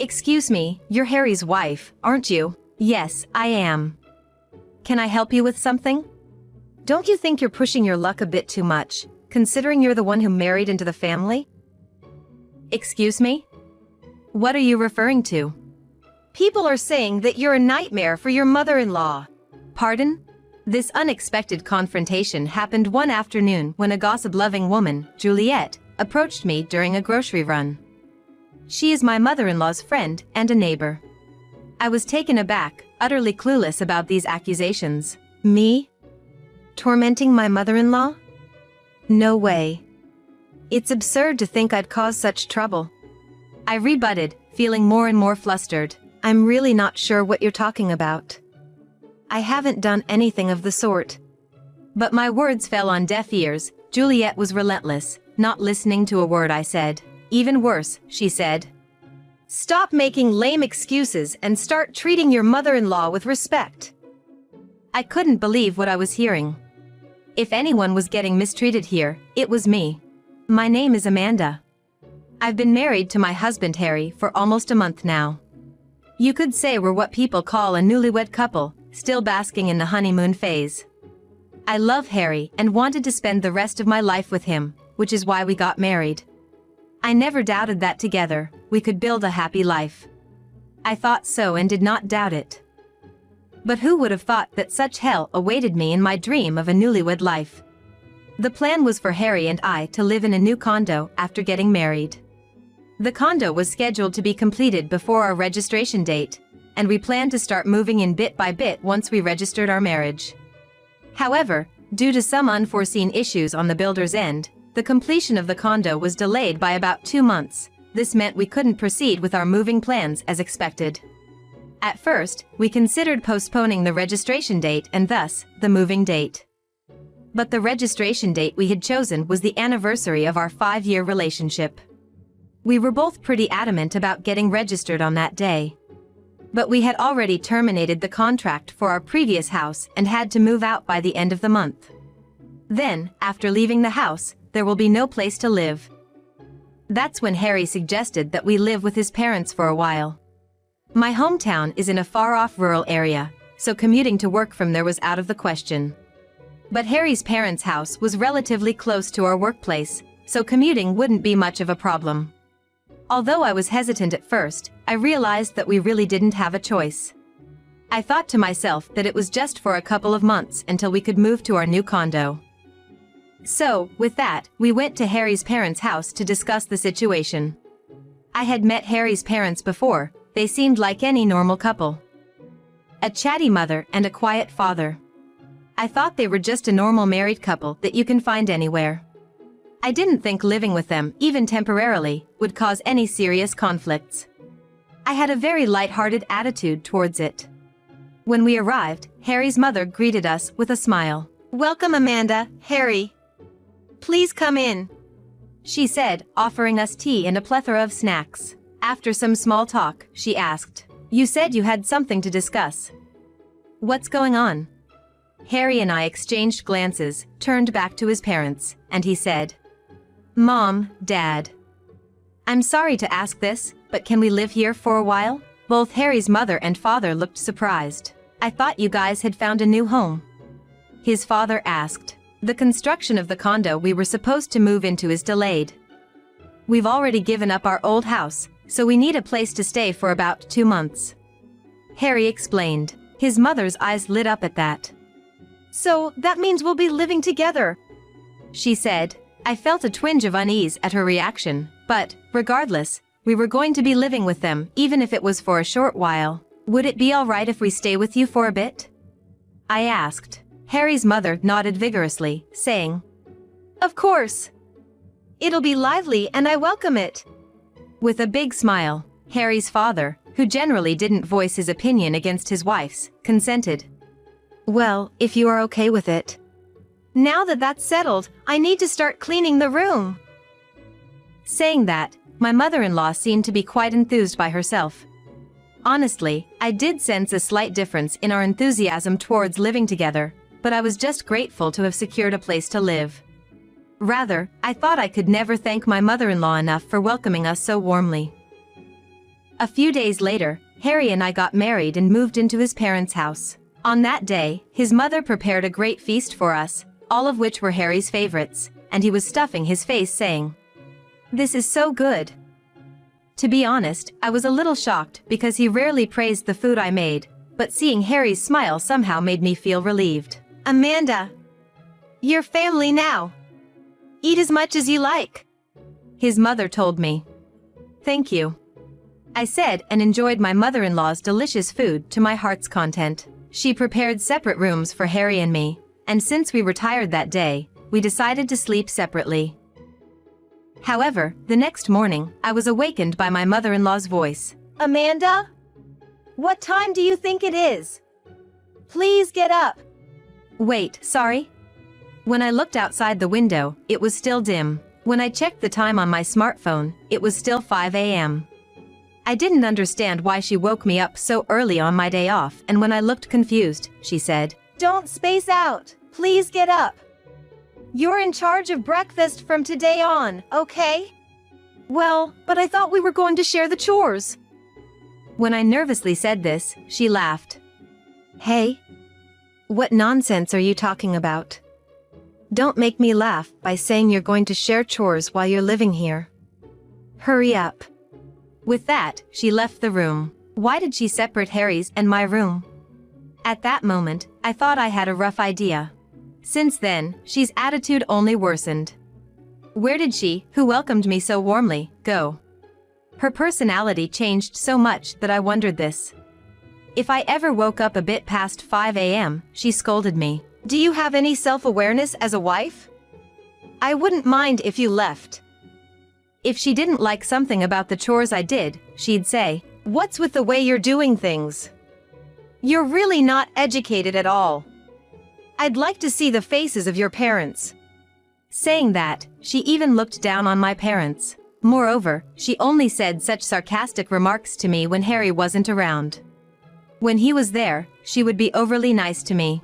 Excuse me, you're Harry's wife, aren't you? Yes, I am. Can I help you with something? Don't you think you're pushing your luck a bit too much, considering you're the one who married into the family? Excuse me? What are you referring to? People are saying that you're a nightmare for your mother-in-law. Pardon? This unexpected confrontation happened one afternoon when a gossip-loving woman, Juliet, approached me during a grocery run. She is my mother-in-law's friend and a neighbor. I was taken aback, utterly clueless about these accusations. Me? Tormenting my mother-in-law? No way. It's absurd to think I'd cause such trouble. I rebutted, feeling more and more flustered. I'm really not sure what you're talking about. I haven't done anything of the sort. But my words fell on deaf ears. Juliet was relentless, not listening to a word I said. Even worse, she said. Stop making lame excuses and start treating your mother-in-law with respect. I couldn't believe what I was hearing. If anyone was getting mistreated here, it was me. My name is Amanda. I've been married to my husband Harry for almost a month now. You could say we're what people call a newlywed couple, still basking in the honeymoon phase. I love Harry and wanted to spend the rest of my life with him, which is why we got married. I never doubted that together, we could build a happy life. I thought so and did not doubt it. But who would have thought that such hell awaited me in my dream of a newlywed life? The plan was for Harry and I to live in a new condo after getting married. The condo was scheduled to be completed before our registration date, and we planned to start moving in bit by bit once we registered our marriage. However, due to some unforeseen issues on the builder's end, the completion of the condo was delayed by about 2 months. This meant we couldn't proceed with our moving plans as expected. At first, we considered postponing the registration date and thus, the moving date. But the registration date we had chosen was the anniversary of our 5-year relationship. We were both pretty adamant about getting registered on that day. But we had already terminated the contract for our previous house and had to move out by the end of the month. Then, after leaving the house, there will be no place to live. That's when Harry suggested that we live with his parents for a while. My hometown is in a far-off rural area, so commuting to work from there was out of the question. But Harry's parents' house was relatively close to our workplace, so commuting wouldn't be much of a problem. Although I was hesitant at first, I realized that we really didn't have a choice. I thought to myself that it was just for a couple of months until we could move to our new condo. So, with that, we went to Harry's parents' house to discuss the situation. I had met Harry's parents before. They seemed like any normal couple. A chatty mother and a quiet father. I thought they were just a normal married couple that you can find anywhere. I didn't think living with them, even temporarily, would cause any serious conflicts. I had a very light-hearted attitude towards it. When we arrived, Harry's mother greeted us with a smile. Welcome, Amanda, Harry. Please come in, she said, offering us tea and a plethora of snacks. After some small talk, she asked, You said you had something to discuss. What's going on? Harry and I exchanged glances, turned back to his parents, and he said, Mom, Dad. I'm sorry to ask this, but can we live here for a while? Both Harry's mother and father looked surprised. I thought you guys had found a new home. His father asked. The construction of the condo we were supposed to move into is delayed. We've already given up our old house, so we need a place to stay for about 2 months. Harry explained. His mother's eyes lit up at that. So, that means we'll be living together, she said. I felt a twinge of unease at her reaction, but, regardless, we were going to be living with them, even if it was for a short while. Would it be alright if we stay with you for a bit? I asked. Harry's mother nodded vigorously, saying, Of course. It'll be lively and I welcome it. With a big smile, Harry's father, who generally didn't voice his opinion against his wife's, consented. Well, if you are okay with it. Now that that's settled, I need to start cleaning the room. Saying that, my mother-in-law seemed to be quite enthused by herself. Honestly, I did sense a slight difference in our enthusiasm towards living together, but I was just grateful to have secured a place to live. Rather, I thought I could never thank my mother-in-law enough for welcoming us so warmly. A few days later, Harry and I got married and moved into his parents' house. On that day, his mother prepared a great feast for us, all of which were Harry's favorites, and he was stuffing his face saying, "This is so good." To be honest, I was a little shocked because he rarely praised the food I made, but seeing Harry's smile somehow made me feel relieved. "Amanda, you're family now. Eat as much as you like," his mother told me. "Thank you," I said and enjoyed my mother-in-law's delicious food to my heart's content. She prepared separate rooms for Harry and me, and since we were tired that day, we decided to sleep separately. However, the next morning, I was awakened by my mother-in-law's voice. "Amanda? What time do you think it is? Please get up." "Wait, sorry?" When I looked outside the window, it was still dim. When I checked the time on my smartphone, it was still 5 a.m. I didn't understand why she woke me up so early on my day off, and when I looked confused, she said, "Don't space out. Please get up. You're in charge of breakfast from today on, okay?" "Well, but I thought we were going to share the chores." When I nervously said this, she laughed. "Hey, what nonsense are you talking about? Don't make me laugh by saying you're going to share chores while you're living here. Hurry up." With that, she left the room. Why did she separate Harry's and my room? At that moment, I thought I had a rough idea. Since then, she's attitude only worsened. Where did she, who welcomed me so warmly, go? Her personality changed so much that I wondered this. If I ever woke up a bit past 5 a.m., she scolded me. "Do you have any self-awareness as a wife? I wouldn't mind if you left." If she didn't like something about the chores I did, she'd say, "What's with the way you're doing things? You're really not educated at all. I'd like to see the faces of your parents." Saying that, she even looked down on my parents. Moreover, she only said such sarcastic remarks to me when Harry wasn't around. When he was there, she would be overly nice to me.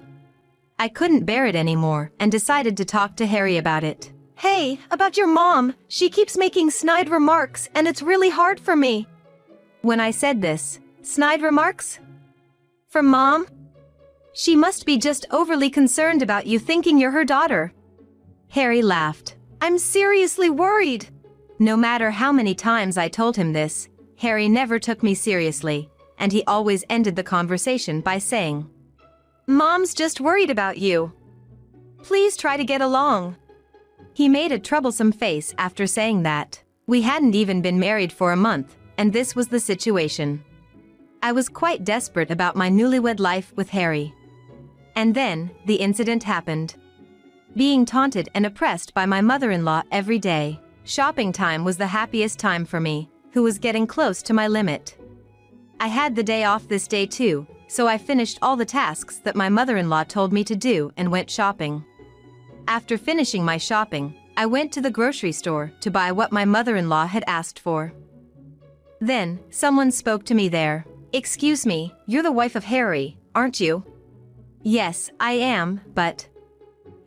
I couldn't bear it anymore and decided to talk to Harry about it. "Hey, about your mom, she keeps making snide remarks and it's really hard for me." When I said this, "Snide remarks? From Mom? She must be just overly concerned about you thinking you're her daughter." Harry laughed. "I'm seriously worried." No matter how many times I told him this, Harry never took me seriously, and he always ended the conversation by saying, "Mom's just worried about you. Please try to get along." He made a troublesome face after saying that. We hadn't even been married for a month, and this was the situation. I was quite desperate about my newlywed life with Harry. And then, the incident happened. Being taunted and oppressed by my mother-in-law every day, shopping time was the happiest time for me, who was getting close to my limit. I had the day off this day too, so I finished all the tasks that my mother-in-law told me to do and went shopping. After finishing my shopping, I went to the grocery store to buy what my mother-in-law had asked for. Then, someone spoke to me there. "Excuse me, you're the wife of Harry, aren't you?" "Yes, I am, but..."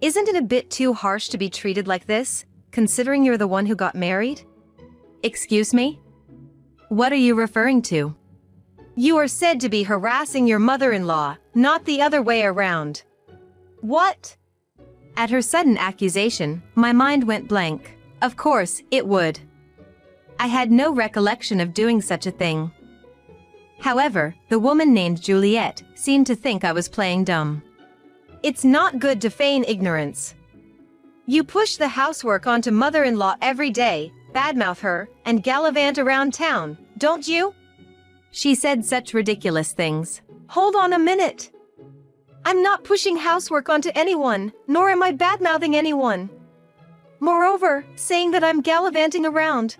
"Isn't it a bit too harsh to be treated like this, considering you're the one who got married?" "Excuse me? What are you referring to?" "You are said to be harassing your mother-in-law, not the other way around." "What?" At her sudden accusation, my mind went blank. Of course, it would. I had no recollection of doing such a thing. However, the woman named Juliet seemed to think I was playing dumb. "It's not good to feign ignorance. You push the housework onto mother-in-law every day, badmouth her, and gallivant around town, don't you?" She said such ridiculous things. "Hold on a minute. I'm not pushing housework onto anyone, nor am I badmouthing anyone. Moreover, saying that I'm gallivanting around.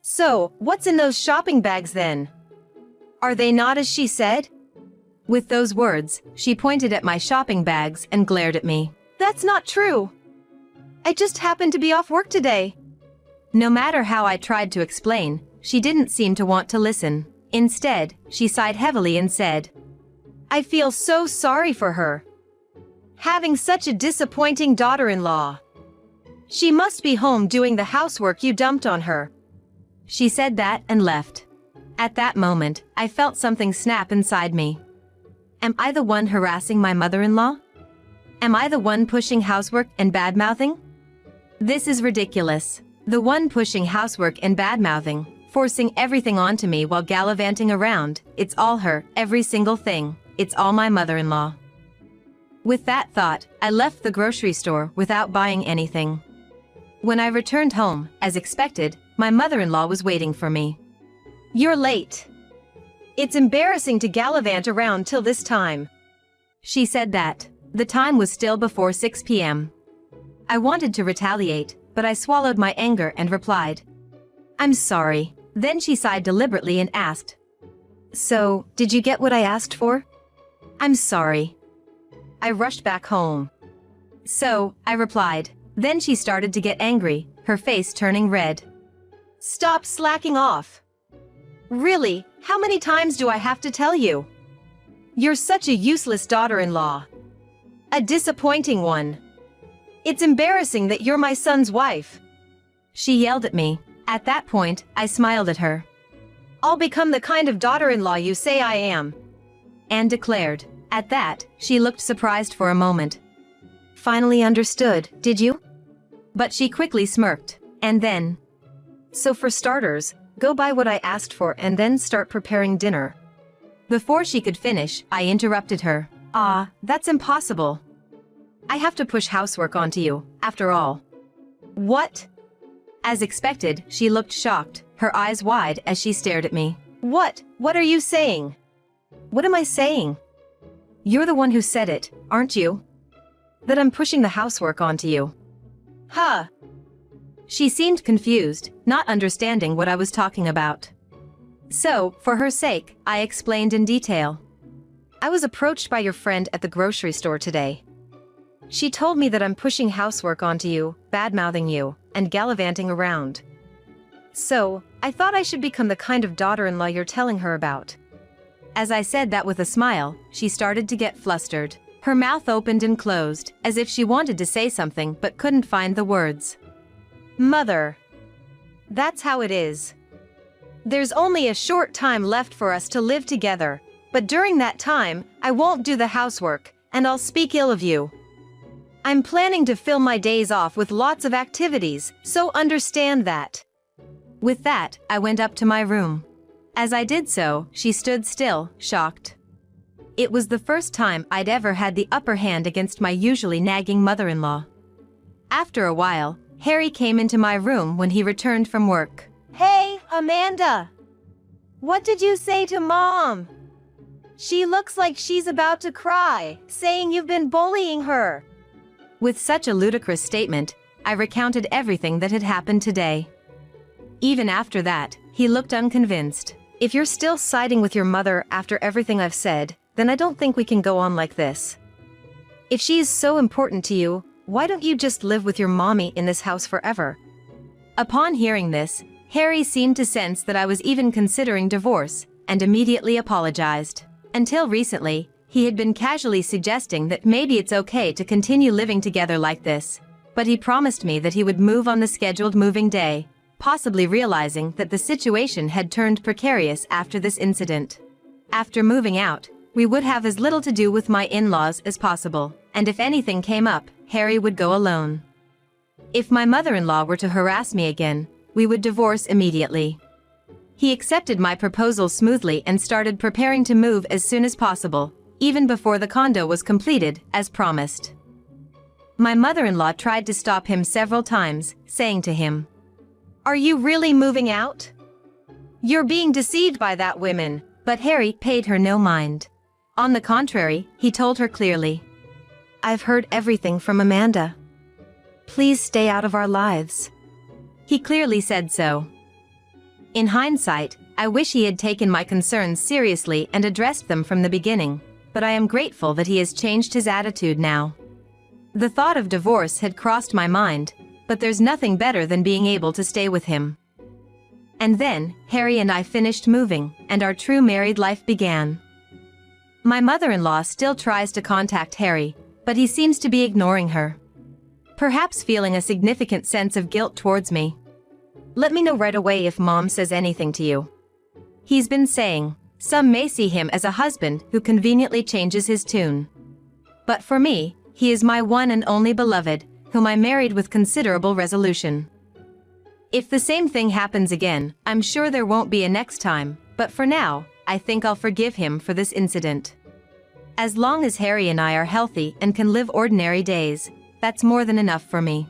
So, what's in those shopping bags then? Are they not as she said?" With those words, she pointed at my shopping bags and glared at me. "That's not true. I just happened to be off work today." No matter how I tried to explain, she didn't seem to want to listen. Instead, she sighed heavily and said, "I feel so sorry for her. Having such a disappointing daughter-in-law. She must be home doing the housework you dumped on her." She said that and left. At that moment, I felt something snap inside me. Am I the one harassing my mother-in-law? Am I the one pushing housework and bad-mouthing? This is ridiculous. The one pushing housework and bad-mouthing, forcing everything onto me while gallivanting around, it's all her, every single thing, it's all my mother-in-law. With that thought, I left the grocery store without buying anything. When I returned home, as expected, my mother-in-law was waiting for me. "You're late. It's embarrassing to gallivant around till this time." She said that. The time was still before 6 p.m. I wanted to retaliate, but I swallowed my anger and replied, "I'm sorry." Then she sighed deliberately and asked, "So, did you get what I asked for?" "I'm sorry." I rushed back home. "So," I replied. Then she started to get angry, her face turning red. "Stop slacking off. Really, how many times do I have to tell you? You're such a useless daughter-in-law. A disappointing one. It's embarrassing that you're my son's wife." She yelled at me. At that point, I smiled at her. "I'll become the kind of daughter-in-law you say I am," Anne declared. At that, she looked surprised for a moment. "Finally understood, did you?" But she quickly smirked, and then, "So for starters, go buy what I asked for and then start preparing dinner." Before she could finish, I interrupted her. That's impossible. I have to push housework onto you, after all." "What?" As expected, she looked shocked, her eyes wide as she stared at me. What are you saying?" "What am I saying? You're the one who said it, aren't you? That I'm pushing the housework onto you." "Huh." She seemed confused, not understanding what I was talking about. So, for her sake, I explained in detail. "I was approached by your friend at the grocery store today. She told me that I'm pushing housework onto you, bad-mouthing you, and gallivanting around. So, I thought I should become the kind of daughter-in-law you're telling her about." As I said that with a smile, she started to get flustered. Her mouth opened and closed, as if she wanted to say something but couldn't find the words. "Mother. That's how it is. There's only a short time left for us to live together, but during that time, I won't do the housework, and I'll speak ill of you. I'm planning to fill my days off with lots of activities, so understand that." With that, I went up to my room. As I did so, she stood still, shocked. It was the first time I'd ever had the upper hand against my usually nagging mother-in-law. After a while, Harry came into my room when he returned from work. "Hey, Amanda! What did you say to Mom? She looks like she's about to cry, saying you've been bullying her." With such a ludicrous statement, I recounted everything that had happened today. Even after that, he looked unconvinced. "If you're still siding with your mother after everything I've said, then I don't think we can go on like this. If she is so important to you, why don't you just live with your mommy in this house forever?" Upon hearing this, Harry seemed to sense that I was even considering divorce, and immediately apologized. Until recently, he had been casually suggesting that maybe it's okay to continue living together like this, but he promised me that he would move on the scheduled moving day, possibly realizing that the situation had turned precarious after this incident. After moving out, we would have as little to do with my in-laws as possible, and if anything came up, Harry would go alone. If my mother-in-law were to harass me again, we would divorce immediately. He accepted my proposal smoothly and started preparing to move as soon as possible, even before the condo was completed, as promised. My mother-in-law tried to stop him several times, saying to him, "Are you really moving out? You're being deceived by that woman," but Harry paid her no mind. On the contrary, he told her clearly, "I've heard everything from Amanda. Please stay out of our lives." He clearly said so. In hindsight, I wish he had taken my concerns seriously and addressed them from the beginning, but I am grateful that he has changed his attitude now. The thought of divorce had crossed my mind, but there's nothing better than being able to stay with him. And then, Harry and I finished moving, and our true married life began. My mother-in-law still tries to contact Harry, but he seems to be ignoring her. Perhaps feeling a significant sense of guilt towards me. Let me know right away if Mom says anything to you. He's been saying, some may see him as a husband who conveniently changes his tune. But for me, he is my one and only beloved, whom I married with considerable resolution. If the same thing happens again, I'm sure there won't be a next time, but for now, I think I'll forgive him for this incident. As long as Harry and I are healthy and can live ordinary days, that's more than enough for me.